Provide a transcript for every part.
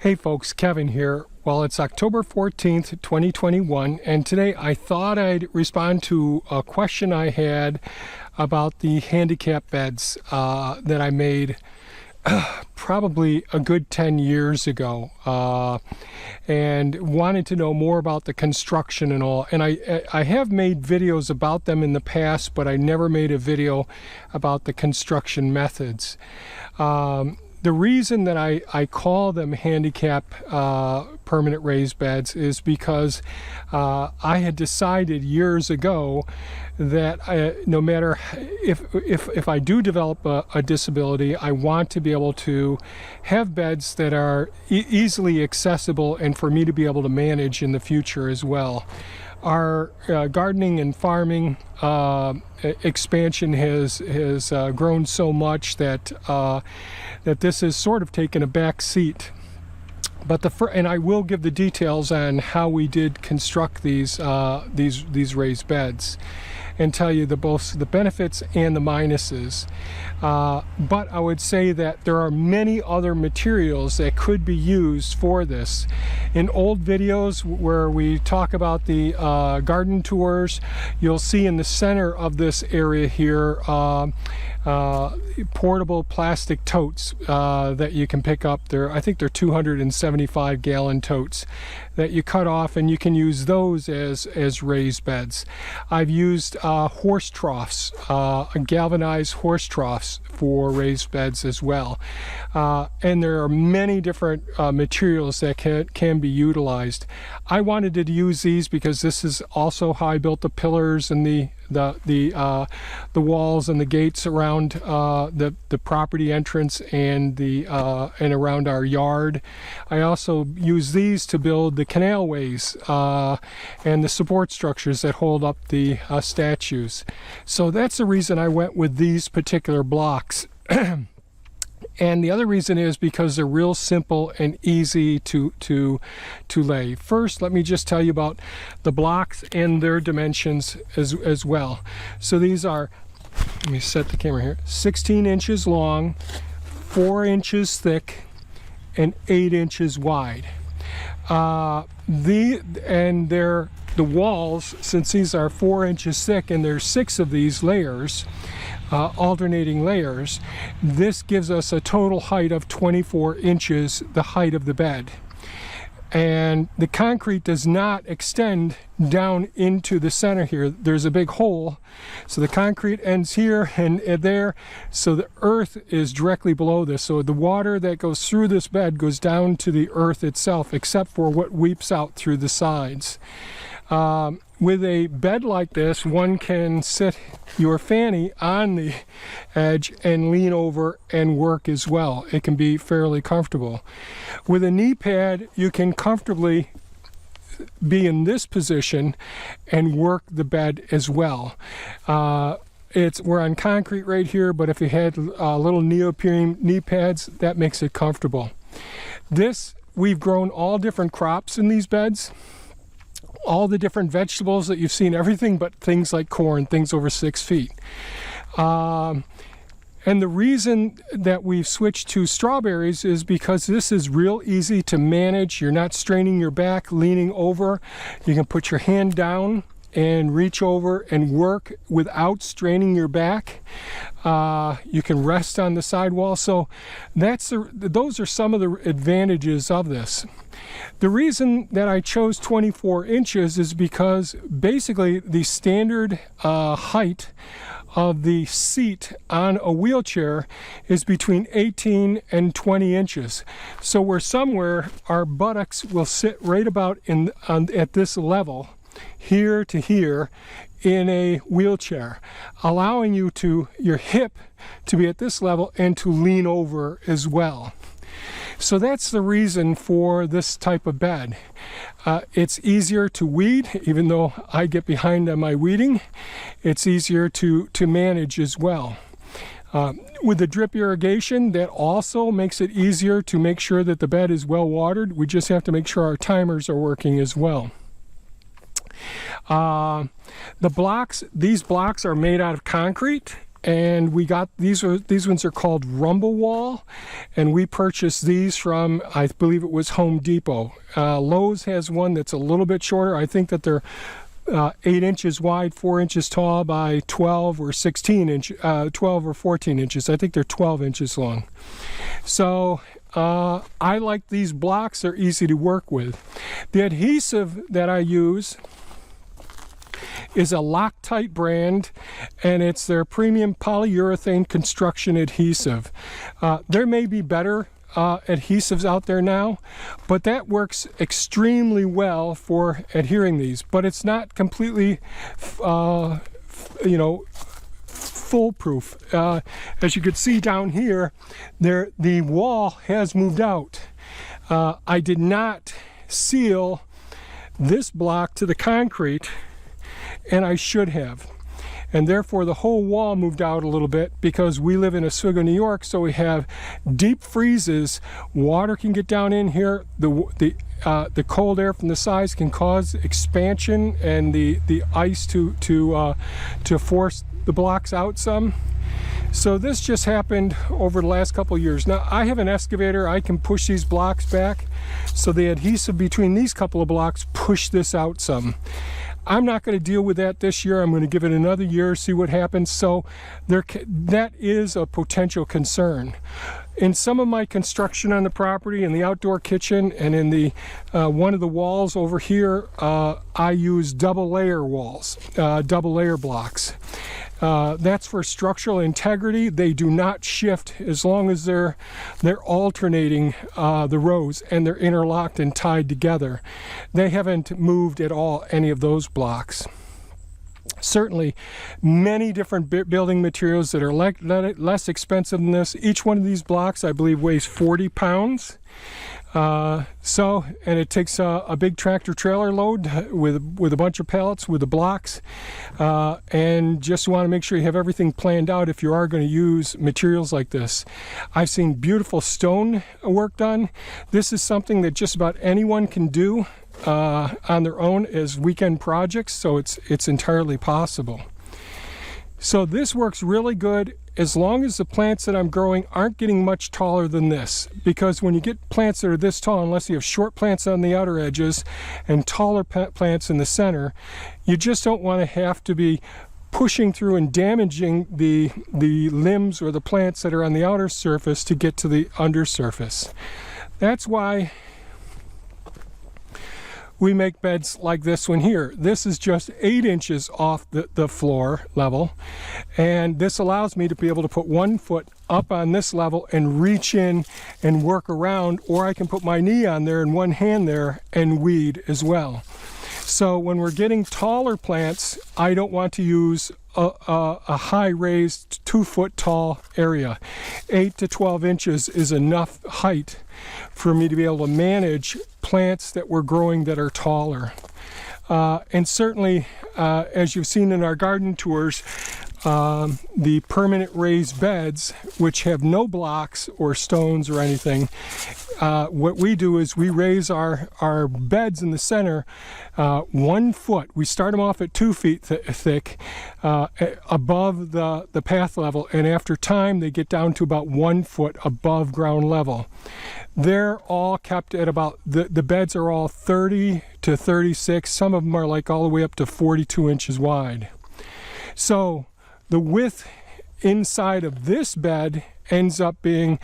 Hey folks, Kevin here. Well, it's October 14th, 2021, and today I thought I'd respond to a question I had about the handicap beds that I made probably a good 10 years ago, and wanted to know more about the construction and all. And I have made videos about them in the past, but I never made a video about the construction methods. The reason that I call them handicap permanent raised beds is because I had decided years ago that no matter if I do develop a disability, I want to be able to have beds that are easily accessible and for me to be able to manage in the future as well. Our gardening and farming expansion has grown so much that that this has sort of taken a back seat. But and I will give the details on how we did construct these raised beds, and tell you both the benefits and the minuses. But I would say that there are many other materials that could be used for this. In old videos where we talk about the garden tours, you'll see in the center of this area here portable plastic totes that you can pick up. I think they're 275 gallon totes that you cut off, and you can use those as raised beds. I've used horse troughs, galvanized horse troughs for raised beds as well. And there are many different materials that can be utilized. I wanted to use these because this is also how I built the pillars and the walls and the gates around the property entrance and around our yard. I also use these to build the canalways and the support structures that hold up the statues. So that's the reason I went with these particular blocks. And the other reason is because they're real simple and easy to lay. First, let me just tell you about the blocks and their dimensions as well. So these are, let me set the camera here, 16 inches long, 4 inches thick, and 8 inches wide. The walls, since these are 4 inches thick and there's 6 of these layers, alternating layers, this gives us a total height of 24 inches, the height of the bed. And the concrete does not extend down into the center here. There's a big hole, so the concrete ends here and there, so the earth is directly below this. So the water that goes through this bed goes down to the earth itself, except for what weeps out through the sides. With a bed like this, one can sit your fanny on the edge and lean over and work as well. It can be fairly comfortable. With a knee pad, you can comfortably be in this position and work the bed as well. We're on concrete right here, but if you had little neoprene knee pads, that makes it comfortable. We've grown all different crops in these beds. All the different vegetables that you've seen, everything but things like corn, things over 6 feet. And the reason that we've switched to strawberries is because this is real easy to manage. You're not straining your back, leaning over. You can put your hand down and reach over and work without straining your back. You can rest on the sidewall. So those are some of the advantages of this. The reason that I chose 24 inches is because basically the standard height of the seat on a wheelchair is between 18 and 20 inches. So we're somewhere, our buttocks will sit right about at this level, here to here, in a wheelchair, allowing your hip to be at this level and to lean over as well. So that's the reason for this type of bed. It's easier to weed, even though I get behind on my weeding. It's easier to manage as well. With the drip irrigation, that also makes it easier to make sure that the bed is well watered. We just have to make sure our timers are working as well. These blocks are made out of concrete, and we got these ones are called Rumble Wall, and we purchased these from, I believe it was Home Depot. Lowe's has one that's a little bit shorter. I think that they're 8 inches wide, 4 inches tall by 12 or 12 or 14 inches. I think they're 12 inches long. So I like these blocks. They're easy to work with. The adhesive that I use is a Loctite brand, and it's their premium polyurethane construction adhesive. There may be better adhesives out there now, but that works extremely well for adhering these, but it's not completely foolproof. As you can see down here, the wall has moved out. I did not seal this block to the concrete, and I should have. And therefore the whole wall moved out a little bit because we live in Oswego, New York, so we have deep freezes. Water can get down in here. The cold air from the sides can cause expansion and the ice to force the blocks out some. So this just happened over the last couple of years. Now I have an excavator. I can push these blocks back, so the adhesive between these couple of blocks push this out some. I'm not going to deal with that this year. I'm going to give it another year, see what happens. So that is a potential concern. In some of my construction on the property, in the outdoor kitchen, and in the one of the walls over here, I use double layer walls, double layer blocks. That's for structural integrity. They do not shift as long as they're alternating the rows and they're interlocked and tied together. They haven't moved at all, any of those blocks. Certainly many different building materials that are less expensive than this. Each one of these blocks, I believe, weighs 40 pounds. And it takes a big tractor trailer load with a bunch of pallets with the blocks, and just want to make sure you have everything planned out if you are going to use materials like this. I've seen beautiful stone work done. This is something that just about anyone can do on their own as weekend projects, so it's entirely possible. So this works really good as long as the plants that I'm growing aren't getting much taller than this, because when you get plants that are this tall, unless you have short plants on the outer edges and taller plants in the center, you just don't want to have to be pushing through and damaging the limbs or the plants that are on the outer surface to get to the undersurface. That's why we make beds like this one here. This is just 8 inches off the floor level, and this allows me to be able to put 1 foot up on this level and reach in and work around, or I can put my knee on there and one hand there and weed as well. So when we're getting taller plants, I don't want to use a high raised 2 foot tall area. 8 to 12 inches is enough height for me to be able to manage plants that we're growing that are taller. And certainly, as you've seen in our garden tours, the permanent raised beds, which have no blocks or stones or anything, what we do is we raise our beds in the center 1 foot. We start them off at 2 feet thick above the path level, and after time they get down to about 1 foot above ground level. They're all kept at about, the beds are all 30 to 36. Some of them are like all the way up to 42 inches wide. So the width inside of this bed ends up being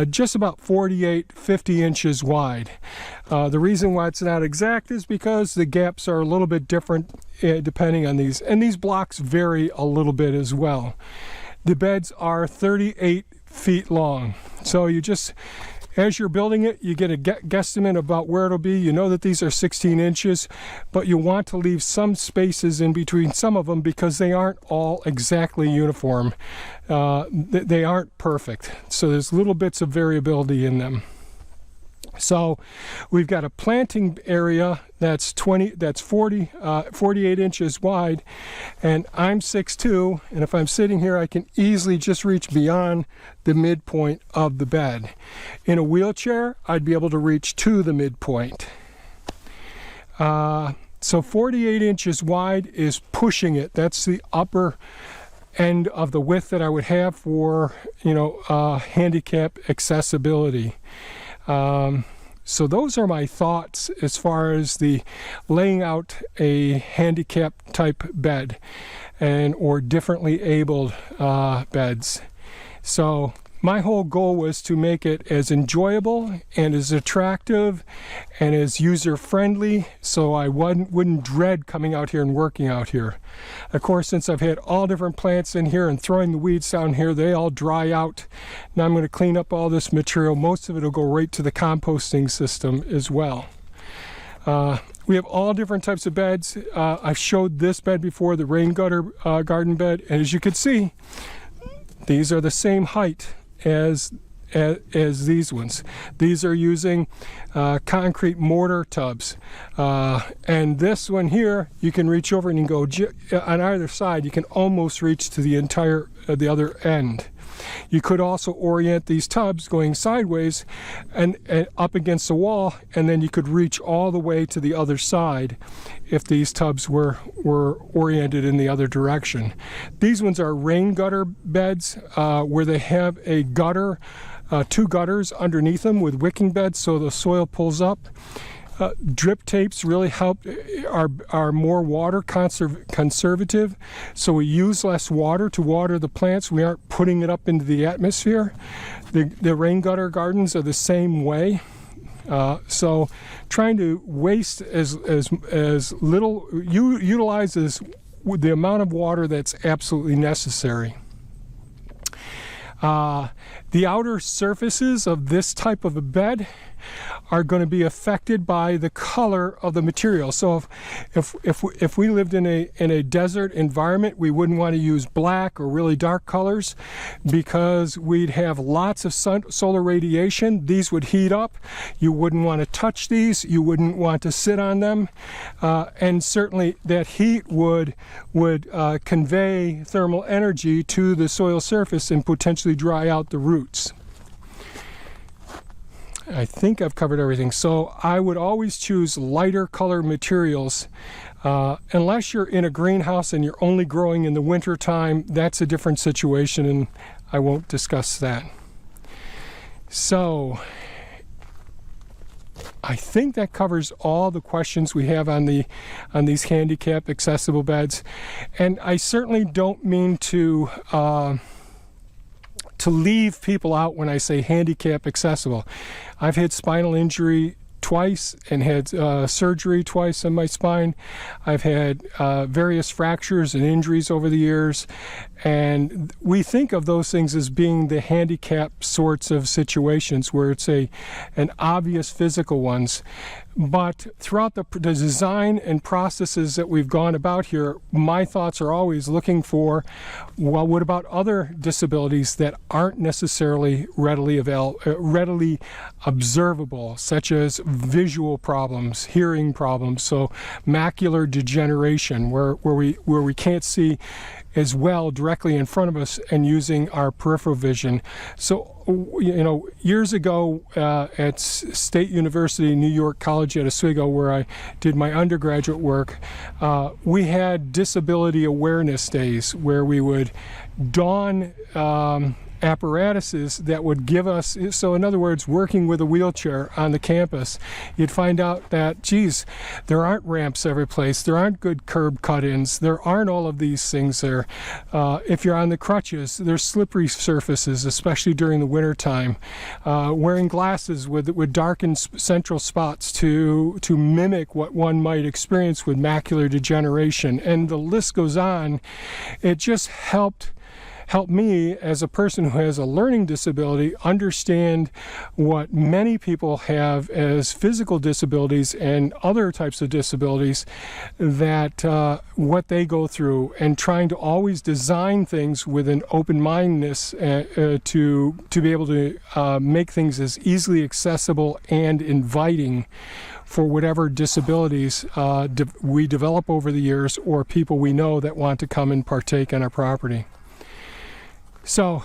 just about 50 inches wide. The reason why it's not exact is because the gaps are a little bit different depending on these, and these blocks vary a little bit as well. The beds are 38 feet long, so you just, as you're building it, you get a guesstimate about where it'll be. You know that these are 16 inches, but you want to leave some spaces in between some of them because they aren't all exactly uniform. They aren't perfect, so there's little bits of variability in them. So we've got a planting area that's 48 inches wide, and I'm 6'2", and if I'm sitting here I can easily just reach beyond the midpoint of the bed. In a wheelchair I'd be able to reach to the midpoint. So 48 inches wide is pushing it. That's the upper end of the width that I would have for, handicap accessibility. So those are my thoughts as far as the laying out a handicap type bed or differently abled beds. So my whole goal was to make it as enjoyable and as attractive and as user-friendly, so I wouldn't dread coming out here and working out here. Of course, since I've had all different plants in here and throwing the weeds down here, they all dry out. Now I'm going to clean up all this material. Most of it will go right to the composting system as well. We have all different types of beds. I've showed this bed before, the rain gutter garden bed, and as you can see, these are the same height as these ones. These are using concrete mortar tubs, and this one here, you can reach over and you can go on either side. You can almost reach to the other end. You could also orient these tubs going sideways and up against the wall, and then you could reach all the way to the other side if these tubs were oriented in the other direction. These ones are rain gutter beds where they have a gutter, two gutters underneath them with wicking beds so the soil pulls up. Drip tapes really help, are more water conservative, so we use less water to water the plants. We aren't putting it up into the atmosphere. The rain gutter gardens are the same way. So trying to waste as little, utilizes the amount of water that's absolutely necessary. The outer surfaces of this type of a bed are going to be affected by the color of the material. So if we lived in a desert environment, we wouldn't want to use black or really dark colors because we'd have lots of solar radiation. These would heat up. You wouldn't want to touch these. You wouldn't want to sit on them. And certainly that heat would convey thermal energy to the soil surface and potentially dry out the roots. I think I've covered everything. So I would always choose lighter color materials. Unless you're in a greenhouse and you're only growing in the winter time, that's a different situation, and I won't discuss that. So I think that covers all the questions we have on these handicap accessible beds. And I certainly don't mean to leave people out when I say handicap accessible. I've had spinal injury twice and had surgery twice on my spine. I've had various fractures and injuries over the years, and we think of those things as being the handicap sorts of situations where it's an obvious physical ones. But throughout the design and processes that we've gone about here, my thoughts are always looking for, well, what about other disabilities that aren't necessarily readily observable, such as visual problems, hearing problems, so macular degeneration, where we can't see as well directly in front of us and using our peripheral vision. So, years ago at State University, New York College at Oswego, where I did my undergraduate work, we had disability awareness days where we would don apparatuses that would give us, so in other words, working with a wheelchair on the campus, you'd find out that, geez, there aren't ramps every place, there aren't good curb cut-ins, there aren't all of these things there. If you're on the crutches, there's slippery surfaces, especially during the winter time. Wearing glasses with darkened central spots to mimic what one might experience with macular degeneration, and the list goes on. It just helped me, as a person who has a learning disability, understand what many people have as physical disabilities and other types of disabilities, that what they go through, and trying to always design things with an open-mindedness to be able to make things as easily accessible and inviting for whatever disabilities we develop over the years, or people we know that want to come and partake in our property. So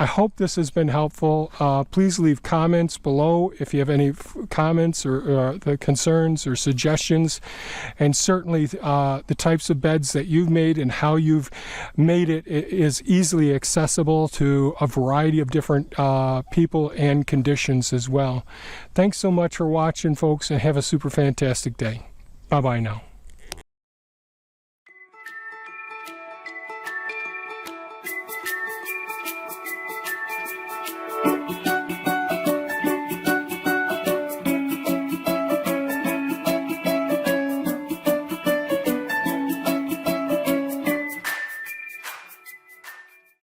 I hope this has been helpful. Please leave comments below if you have any comments or the concerns or suggestions, and certainly the types of beds that you've made and how you've made it is easily accessible to a variety of different people and conditions as well. Thanks so much for watching, folks, and have a super fantastic day. Bye-bye now.